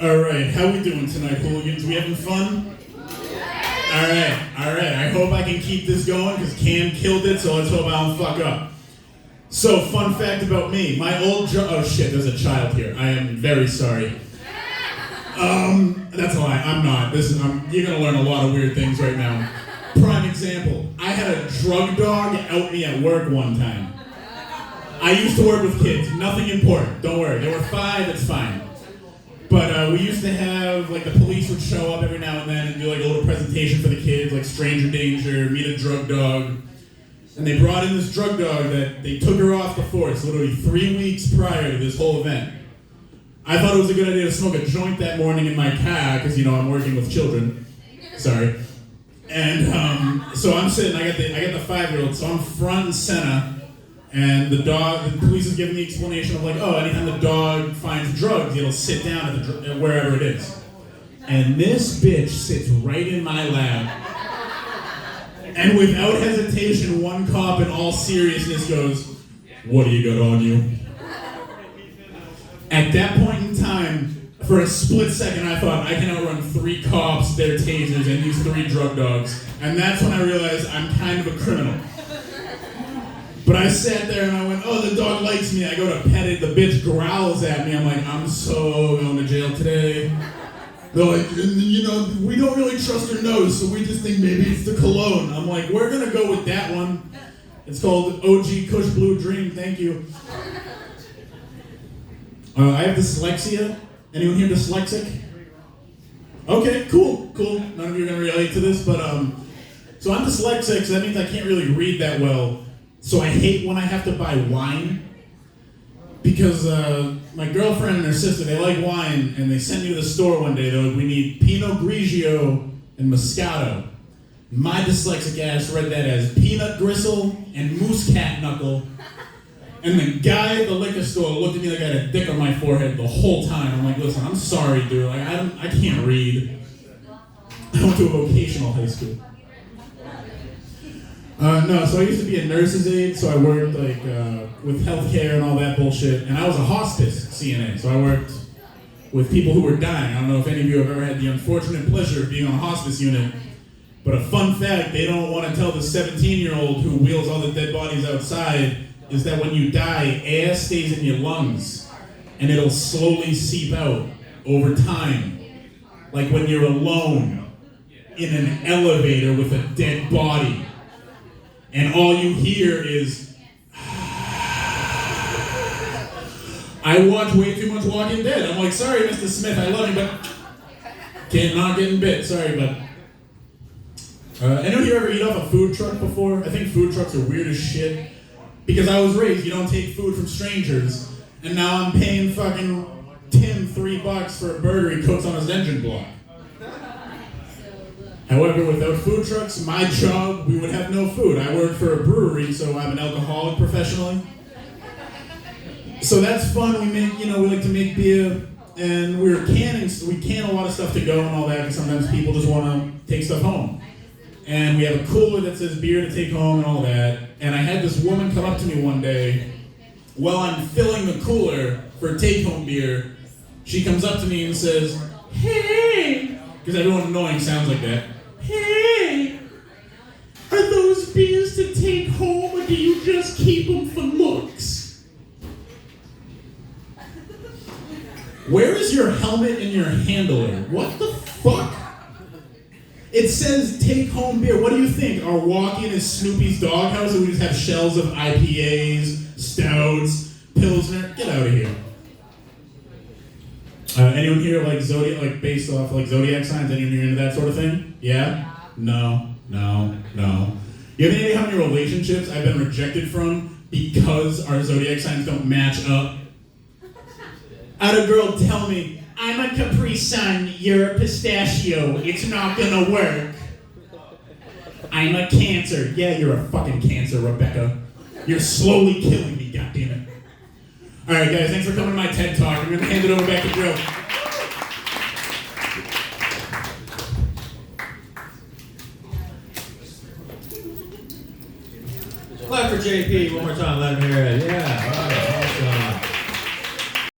All right, how we doing tonight, hooligans? We having fun? All right. I hope I can keep this going because Cam killed it, so let's hope I don't fuck up. So, fun fact about me. My old oh shit, there's a child here. I am very sorry. That's a lie. I'm not. You're gonna learn a lot of weird things right now. Prime example. I had a drug dog out me at work one time. I used to work with kids. Nothing important. Don't worry. They were 5. It's fine. But we used to have, like, the police would show up every now and then and do, like, a little presentation for the kids, like stranger danger, meet a drug dog. And they brought in this drug dog that they took her off the force literally 3 weeks prior to this whole event. I thought it was a good idea to smoke a joint that morning in my car, because, you know, I'm working with children. Sorry. And so I'm sitting, I got the 5-year-old, so I'm front and center. And the police is giving the explanation of like, oh, anytime the dog finds drugs, it'll sit down at wherever it is. And this bitch sits right in my lap. And without hesitation, one cop in all seriousness goes, "What do you got on you?" At that point in time, for a split second, I thought, I can outrun 3 cops, their tasers, and these 3 drug dogs. And that's when I realized I'm kind of a criminal. But I sat there and I went, oh, the dog likes me. I go to pet it, the bitch growls at me. I'm like, I'm so going to jail today. They're like, you know, we don't really trust her nose, so we just think maybe it's the cologne. I'm like, we're going to go with that one. It's called OG Kush Blue Dream, thank you. I have dyslexia. Anyone here dyslexic? Okay, cool. None of you are going to relate to this, but so I'm dyslexic, so that means I can't really read that well. So I hate when I have to buy wine because my girlfriend and her sister, they like wine, and they sent me to the store one day. They're like, we need Pinot Grigio and Moscato. My dyslexic ass read that as peanut gristle and moose cat knuckle. And the guy at the liquor store looked at me like I had a dick on my forehead the whole time. I'm like, listen, I'm sorry, dude. Like, I can't read. I went to a vocational high school. No, so I used to be a nurse's aide, so I worked like with healthcare and all that bullshit, and I was a hospice CNA, so I worked with people who were dying. I don't know if any of you have ever had the unfortunate pleasure of being on a hospice unit, but a fun fact they don't want to tell the 17-year-old who wheels all the dead bodies outside is that when you die, air stays in your lungs, and it'll slowly seep out over time, like when you're alone in an elevator with a dead body. And all you hear is, I watch way too much Walking Dead. I'm like, sorry, Mr. Smith, I love you, but not getting bit. Sorry, but. Anyone here ever eat off a food truck before? I think food trucks are weird as shit. Because I was raised, you don't take food from strangers. And now I'm paying fucking Tim $3 for a burger he cooks on his engine block. However, without food trucks, my job, we would have no food. I work for a brewery, so I'm an alcoholic professionally. So that's fun. We like to make beer, and we're canning. So we can a lot of stuff to go and all that, because sometimes people just want to take stuff home. And we have a cooler that says beer to take home and all that. And I had this woman come up to me one day while I'm filling the cooler for take-home beer. She comes up to me and says, "Hey," because everyone annoying sounds like that. "Hey, are those beers to take home, or do you just keep them for looks?" Where is your helmet and your handler? What the fuck? It says take home beer. What do you think? Our walk-in is Snoopy's Doghouse, and we just have shelves of IPAs, stouts, Pilsner? Get out of here. Anyone here like Zodiac, like based off like Zodiac signs? Anyone here into that sort of thing? Yeah? No. You have any idea how many relationships I've been rejected from because our Zodiac signs don't match up? I had a girl tell me, "I'm a Capri Sun, you're a pistachio, it's not gonna work." "I'm a Cancer." "Yeah, you're a fucking Cancer, Rebecca. You're slowly killing me, goddammit." Alright guys, thanks for coming to my TED Talk. I'm gonna hand it over back to Joe. Clap for JP one more time, let him hear it. Yeah.